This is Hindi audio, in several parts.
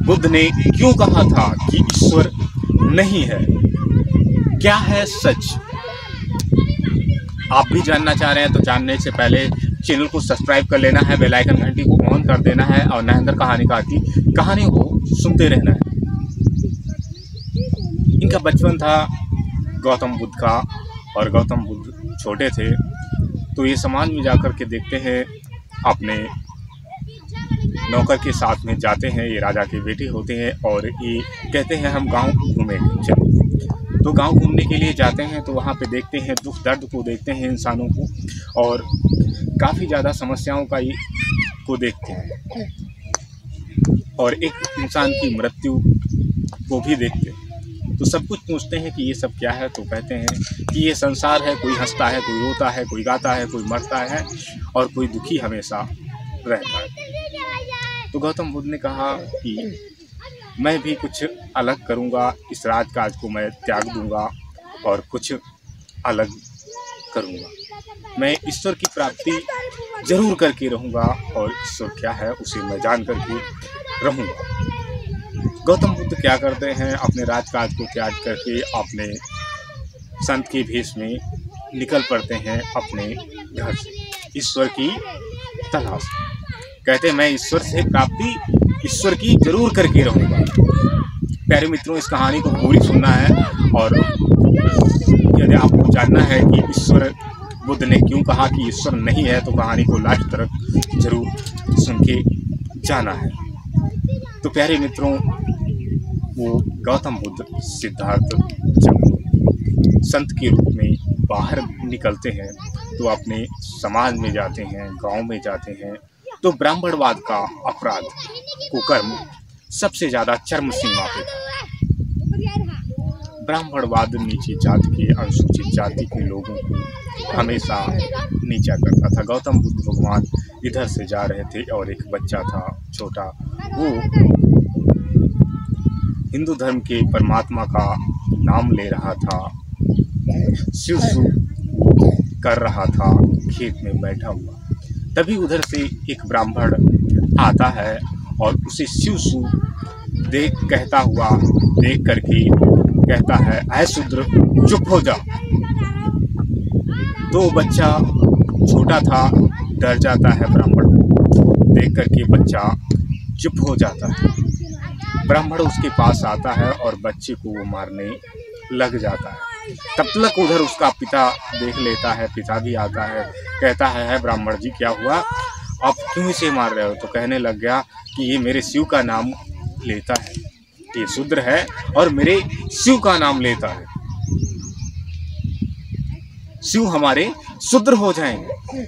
बुद्ध ने क्यों कहा था कि ईश्वर नहीं है? क्या है सच? आप भी जानना चाह रहे हैं तो जानने से पहले चैनल को सब्सक्राइब कर लेना है, बेल आइकन घंटी को ऑन कर देना है और नरेंद्र कहानी का की कहानी को सुनते रहना है। इनका बचपन था गौतम बुद्ध का, और गौतम बुद्ध छोटे थे तो ये समाज में जाकर के देखते हैं, अपने नौकर के साथ में जाते हैं। ये राजा के बेटे होते हैं और ये कहते हैं हम गांव घूमेंगे। चलो, तो गांव घूमने के लिए जाते हैं तो वहाँ पे देखते हैं दुख दर्द को, देखते हैं इंसानों को, और काफ़ी ज़्यादा समस्याओं का ये को देखते हैं, और एक इंसान की मृत्यु को भी देखते हैं। तो सब कुछ पूछते हैं कि ये सब क्या है, तो कहते हैं कि ये संसार है, कोई हंसता है, कोई रोता है, कोई गाता है, कोई मरता है और कोई दुखी हमेशा रहता है। तो गौतम बुद्ध ने कहा कि मैं भी कुछ अलग करूँगा, इस राजकाज को मैं त्याग दूँगा और कुछ अलग करूँगा। मैं ईश्वर की प्राप्ति जरूर करके रहूँगा और ईश्वर क्या है उसे मैं जान करके रहूँगा। गौतम बुद्ध क्या करते हैं, अपने राजकाज को त्याग करके अपने संत के भेष में निकल पड़ते हैं अपने घर से ईश्वर की तलाश। कहते हैं मैं ईश्वर से प्राप्ति ईश्वर की जरूर करके रहूँगा। प्यारे मित्रों, इस कहानी को पूरी सुनना है, और यदि आपको जानना है कि ईश्वर बुद्ध ने क्यों कहा कि ईश्वर नहीं है, तो कहानी को लास्ट तक जरूर सुन के जाना है। तो प्यारे मित्रों, वो गौतम बुद्ध सिद्धार्थ जब संत के रूप में बाहर निकलते हैं तो अपने समाज में जाते हैं, गांव में जाते हैं, तो ब्राह्मणवाद का अपराध कुकर्म सबसे ज़्यादा चरम सीमा पे था। ब्राह्मणवाद नीची जाति के, अनुसूचित जाति के लोगों को हमेशा नीचा करता था। गौतम बुद्ध भगवान इधर से जा रहे थे और एक बच्चा था छोटा, वो हिंदू धर्म के परमात्मा का नाम ले रहा था, शिव कर रहा था खेत में बैठा हुआ। तभी उधर से एक ब्राह्मण आता है और उसे शिव कहता हुआ देख करके कहता है ऐ शूद्र चुप हो जा। तो बच्चा छोटा था, डर जाता है, ब्राह्मण देख करके बच्चा चुप हो जाता है। ब्राह्मण उसके पास आता है और बच्चे को वो मारने लग जाता है। तब तक उधर उसका पिता देख लेता है, पिता भी आता है, कहता है ब्राह्मण जी क्या हुआ, आप क्यों इसे मार रहे हो? तो कहने लग गया कि ये मेरे शिव का नाम लेता है, ये शूद्र है और मेरे शिव का नाम लेता है, शिव हमारे शूद्र हो जाएंगे,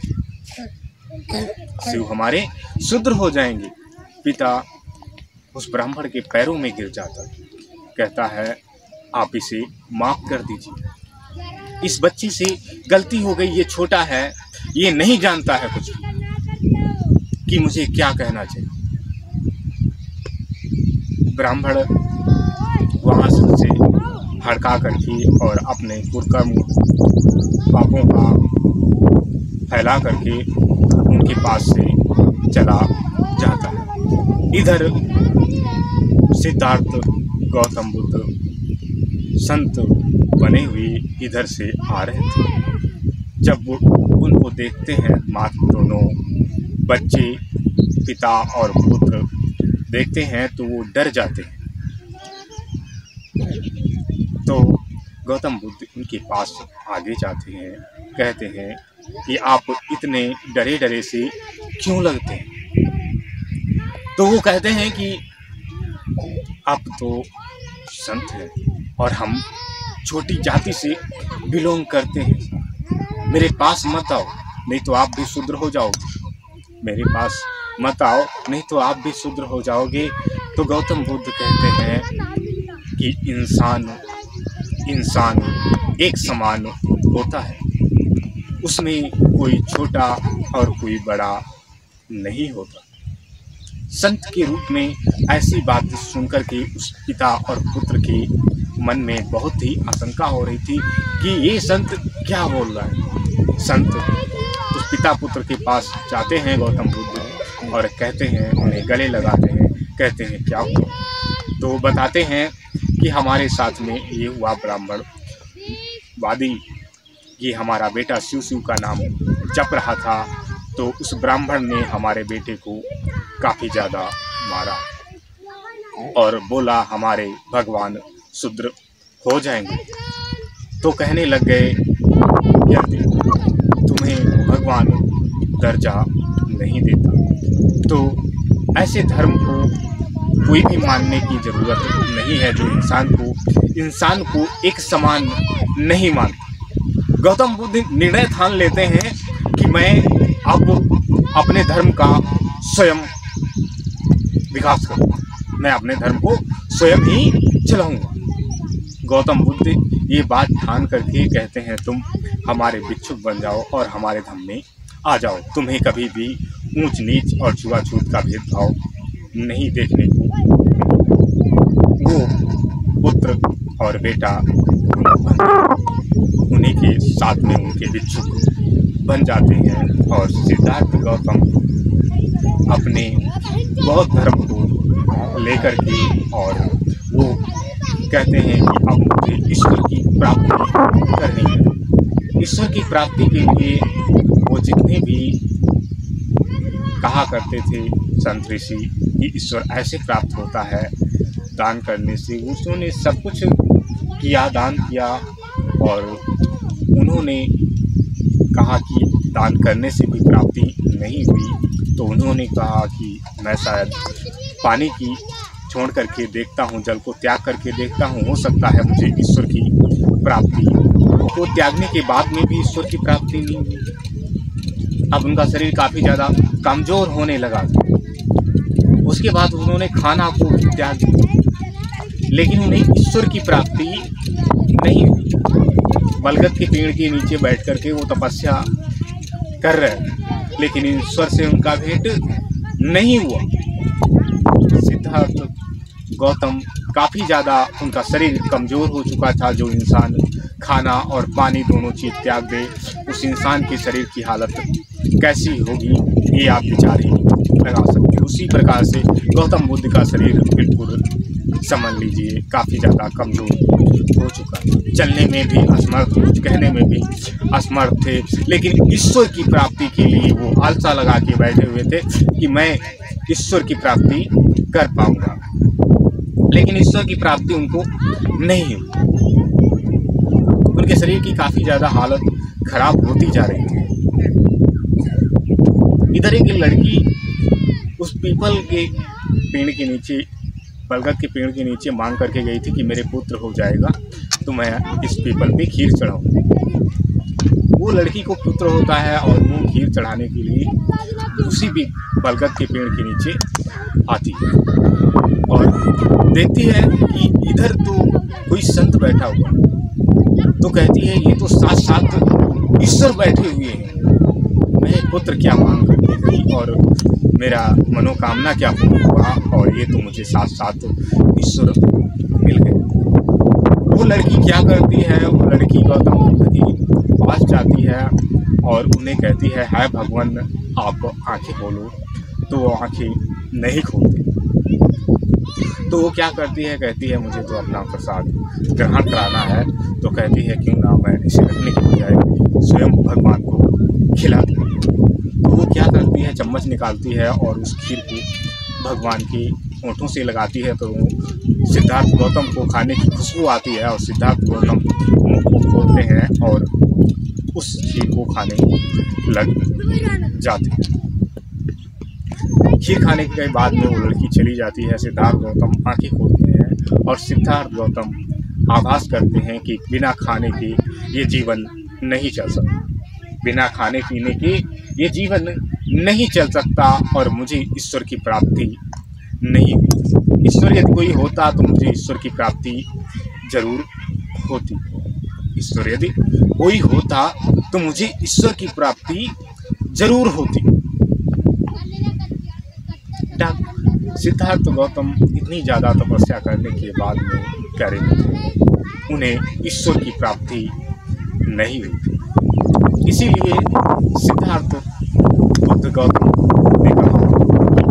शिव हमारे शूद्र हो जाएंगे। पिता उस ब्राह्मण के पैरों में गिर जाता है, कहता है आप इसे माफ कर दीजिए, इस बच्चे से गलती हो गई, ये छोटा है, ये नहीं जानता है कुछ कि मुझे क्या कहना चाहिए। ब्राह्मण वहाँ से हड़का करके और अपने कुकर्म पापों का फैला करके उनके पास से चला जाता है। इधर सिद्धार्थ गौतम बुद्ध संत बने हुए इधर से आ रहे थे। जब वो उनको देखते हैं, मात्र दोनों बच्चे पिता और पुत्र देखते हैं तो वो डर जाते हैं। तो गौतम बुद्ध उनके पास आगे जाते हैं, कहते हैं कि आप इतने डरे डरे से क्यों लगते हैं? तो वो कहते हैं कि आप तो संत हैं और हम छोटी जाति से बिलोंग करते हैं, मेरे पास मत आओ नहीं तो आप भी शूद्र हो जाओगे, मेरे पास मत आओ नहीं तो आप भी शूद्र हो जाओगे। तो गौतम बुद्ध कहते हैं कि इंसान एक समान होता है, उसमें कोई छोटा और कोई बड़ा नहीं होता। संत के रूप में ऐसी बात सुनकर के उस पिता और पुत्र के मन में बहुत ही आशंका हो रही थी कि ये संत क्या बोल रहा है। संत तो पिता पुत्र के पास जाते हैं गौतम बुद्ध और कहते हैं, उन्हें गले लगाते हैं, कहते हैं क्या हुआ? तो बताते हैं कि हमारे साथ में ये हुआ ब्राह्मण वादी ये हमारा बेटा शिव शिव का नाम जप रहा था, तो उस ब्राह्मण ने हमारे बेटे को काफ़ी ज़्यादा मारा और बोला हमारे भगवान शूद्र हो जाएंगे। तो कहने लग गए यदि तुम्हें भगवान दर्जा नहीं देता तो ऐसे धर्म को कोई भी मानने की ज़रूरत नहीं है जो इंसान को एक समान नहीं मानता। गौतम बुद्ध निर्णय ठान लेते हैं कि मैं अब अपने धर्म का स्वयं विकास करूँगा, मैं अपने धर्म को स्वयं ही चलाऊंगा। गौतम बुद्ध ये बात ठान करके कहते हैं तुम हमारे भिक्षुक बन जाओ और हमारे धर्म में आ जाओ, तुम्हें कभी भी ऊंच नीच और छुआछूत का भेदभाव नहीं देखने को। वो पुत्र और बेटा उन्हीं के साथ में उनके भिक्षुक बन जाते हैं और सिद्धार्थ गौतम अपने बौद्ध धर्म को लेकर के और वो कहते हैं कि अब मुझे ईश्वर की प्राप्ति करनी है। ईश्वर की प्राप्ति के लिए वो जितने भी कहा करते थे संत ऋषि कि ईश्वर ऐसे प्राप्त होता है दान करने से, उन्होंने सब कुछ किया, दान किया और उन्होंने कहा कि दान करने से भी प्राप्ति नहीं हुई तो उन्होंने कहा कि मैं शायद पानी की छोड़ करके देखता हूँ, जल को त्याग करके देखता हूँ, हो सकता है मुझे ईश्वर की प्राप्ति। तो त्यागने के बाद में भी ईश्वर की प्राप्ति नहीं हुई। अब उनका शरीर काफ़ी ज़्यादा कमज़ोर होने लगा। उसके बाद उन्होंने खाना को त्याग दिया लेकिन उन्हें ईश्वर की प्राप्ति नहीं हुई। बलगद के पेड़ के नीचे बैठ करके वो तपस्या कर रहे लेकिन ईश्वर से उनका भेंट नहीं हुआ। सिद्धार्थ गौतम काफ़ी ज़्यादा उनका शरीर कमज़ोर हो चुका था। जो इंसान खाना और पानी दोनों चीज़ त्याग दे उस इंसान के शरीर की हालत कैसी होगी ये आप विचार ही लगा सकते हैं। उसी प्रकार से गौतम बुद्ध का शरीर बिल्कुल समझ लीजिए काफ़ी ज़्यादा कमज़ोर हो चुका है, चलने में भी असमर्थ, कुछ कहने में भी असमर्थ थे। लेकिन ईश्वर की प्राप्ति के लिए वो आलसा लगा के बैठे हुए थे कि मैं ईश्वर की प्राप्ति कर पाऊंगा, लेकिन ईश्वर की प्राप्ति उनको नहीं हुई। उनके शरीर की काफ़ी ज़्यादा हालत खराब होती जा रही थी। इधर एक लड़की उस पीपल के पेड़ के नीचे, बलगद के पेड़ के नीचे मांग करके गई थी कि मेरे पुत्र हो जाएगा तो मैं इस पीपल पे खीर चढ़ाऊँ। वो लड़की को पुत्र होता है और वो खीर चढ़ाने के लिए उसी भी बलगद के पेड़ के नीचे आती है और देखती है कि इधर तो कोई संत बैठा हुआ, तो कहती है ये तो साथ साथ ईश्वर बैठे हुए हैं, मैं पुत्र क्या मांग करके गई और मेरा मनोकामना क्या हुआ और ये तो मुझे साथ साथ ईश्वर मिल गए। वो लड़की क्या करती है, वो लड़की गौतम बुद्ध के पास जाती है और उन्हें कहती है हाय भगवान आप आंखें खोलो, तो वो आंखें नहीं खोलती। तो वो क्या करती है, कहती है मुझे तो अपना प्रसाद ग्रहण कराना है, तो कहती है क्यों ना मैं इसे रखने की बजाय स्वयं भगवान को खिला दूँ। तो वो क्या करती है, चम्मच निकालती है और उस खीर को भगवान के होंठों से लगाती है, तो सिद्धार्थ गौतम को खाने की खुशबू आती है और सिद्धार्थ गौतम मुँह को खोलते हैं और उस खीर को खाने लग जाते हैं। खीर खाने के बाद में वो लड़की चली जाती है। सिद्धार्थ गौतम आंखें खोलते हैं और सिद्धार्थ गौतम आभास करते हैं कि बिना खाने के ये जीवन नहीं चल सकता, बिना खाने पीने के ये जीवन नहीं चल सकता और मुझे ईश्वर की प्राप्ति नहीं हुई। ईश्वर यदि कोई होता तो मुझे ईश्वर की प्राप्ति जरूर होती। ईश्वर यदि कोई होता तो मुझे ईश्वर की प्राप्ति जरूर होती। सिद्धार्थ गौतम इतनी ज़्यादा तपस्या करने के बाद में कह रहे थे उन्हें ईश्वर की प्राप्ति नहीं हुई। इसीलिए सिद्धार्थ बुद्ध गौतम ने कहा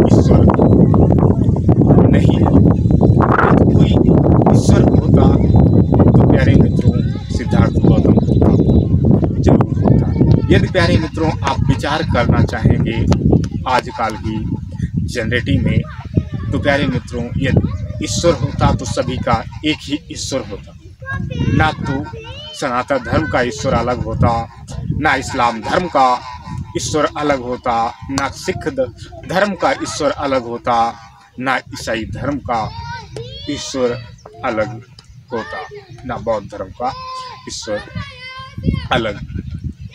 ईश्वर नहीं है। विचार करना चाहेंगे आजकल की जनरेटिव में, तो प्यारे मित्रों, यदि ईश्वर होता तो सभी का एक ही ईश्वर होता, ना तो सनातन धर्म का ईश्वर अलग होता, ना इस्लाम धर्म का ईश्वर अलग होता, ना सिख धर्म का ईश्वर अलग होता, ना ईसाई धर्म का ईश्वर अलग होता, ना बौद्ध धर्म का ईश्वर अलग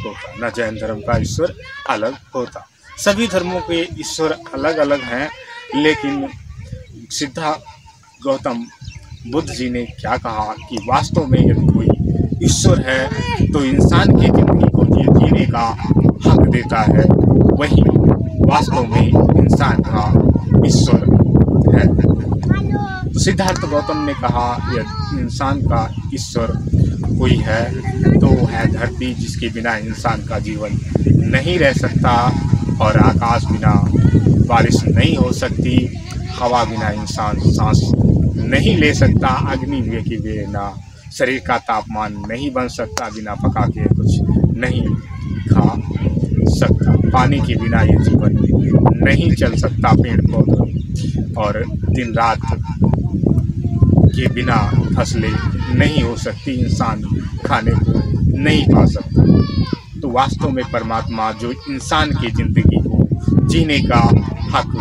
होता, ना जैन धर्म का ईश्वर अलग होता। सभी धर्मों के ईश्वर अलग अलग हैं, लेकिन सिद्धार्थ गौतम बुद्ध जी ने क्या कहा कि वास्तव में यदि कोई ईश्वर है तो इंसान की जिंदगी को जीने का हक देता है, वही वास्तव में इंसान का ईश्वर है। तो सिद्धार्थ गौतम ने कहा यदि इंसान का ईश्वर कोई है तो वो है धरती, जिसके बिना इंसान का जीवन नहीं रह सकता, और आकाश बिना बारिश नहीं हो सकती, हवा बिना इंसान सांस नहीं ले सकता, अग्नि के बिना शरीर का तापमान नहीं बन सकता, बिना पका के कुछ नहीं खा सकता, पानी के बिना ये जीवन नहीं चल सकता, पेड़ पौधे और दिन रात के बिना फसलें नहीं हो सकती, इंसान खाने को नहीं खा सकता। तो वास्तव में परमात्मा जो इंसान की जिंदगी को जीने का हक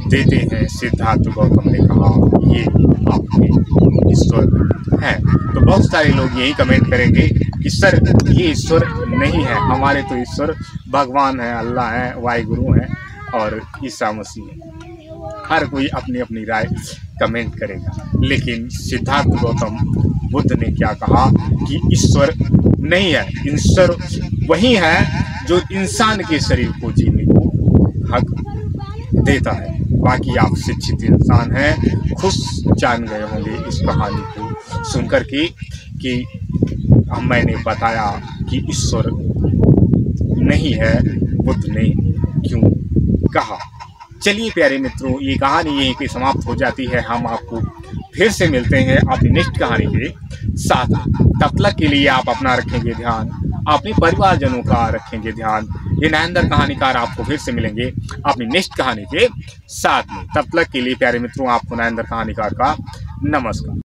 देते हैं, सिद्धार्थ गौतम ने कहा ये आपके ईश्वर हैं। तो बहुत सारे लोग यही कमेंट करेंगे कि सर ये ईश्वर नहीं है, हमारे तो ईश्वर भगवान है, अल्लाह है, वाहिगुरु हैं और ईसा मसीह है। हर कोई अपनी अपनी राय कमेंट करेगा, लेकिन सिद्धार्थ गौतम बुद्ध ने क्या कहा कि ईश्वर नहीं है, ईश्वर वही है जो इंसान के शरीर को जीने को हक देता है। बाकी आप शिक्षित इंसान हैं, खुश जान गए होंगे इस कहानी को सुनकर के कि मैंने बताया कि ईश्वर नहीं है, बुद्ध ने क्यों कहा। चलिए प्यारे मित्रों, ये कहानी यहीं पे समाप्त हो जाती है। हम आपको फिर से मिलते हैं अपनी नेक्स्ट कहानी के साथ। तब तक के लिए आप अपना रखेंगे ध्यान, अपने परिवारजनों का रखेंगे ध्यान। ये नरेंद्र कहानीकार आपको फिर से मिलेंगे अपनी नेक्स्ट कहानी के साथ में। तब तक के लिए प्यारे मित्रों, आपको नरेंद्र कहानीकार का नमस्कार।